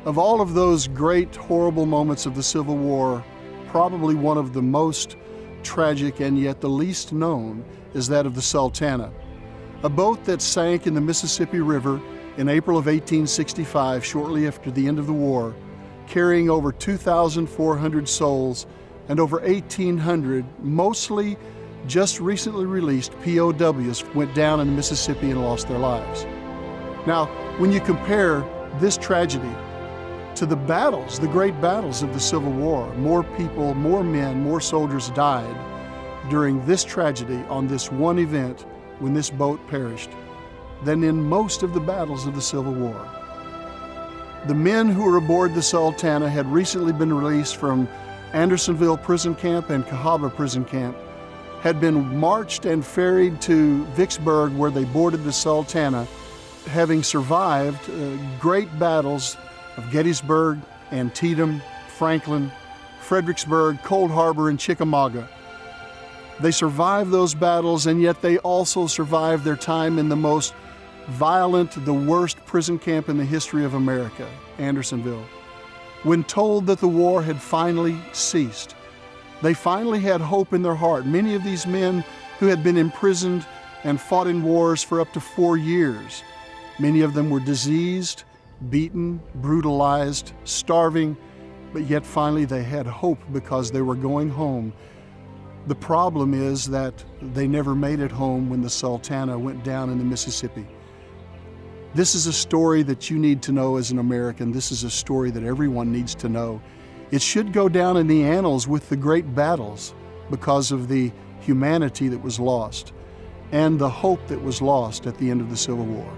Of all of those great, horrible moments of the Civil War, probably one of the most tragic and yet the least known is that of the Sultana, a boat that sank in the Mississippi River in April of 1865, shortly after the end of the war, carrying over 2,400 souls and over 1,800, mostly just recently released POWs, went down in the Mississippi and lost their lives. Now, when you compare this tragedy to the battles, the great battles of the Civil War, more people, more men, more soldiers died during this tragedy on this one event when this boat perished than in most of the battles of the Civil War. The men who were aboard the Sultana had recently been released from Andersonville prison camp and Cahaba prison camp, had been marched and ferried to Vicksburg where they boarded the Sultana, having survived great battles of Gettysburg, Antietam, Franklin, Fredericksburg, Cold Harbor, and Chickamauga. They survived those battles, and yet they also survived their time in the most violent, the worst prison camp in the history of America, Andersonville. When told that the war had finally ceased, they finally had hope in their heart. Many of these men who had been imprisoned and fought in wars for up to 4 years, many of them were diseased, beaten, brutalized, starving, but yet finally they had hope because they were going home. The problem is that they never made it home when the Sultana went down in the Mississippi. This is a story that you need to know as an American. This is a story that everyone needs to know. It should go down in the annals with the great battles because of the humanity that was lost and the hope that was lost at the end of the Civil War.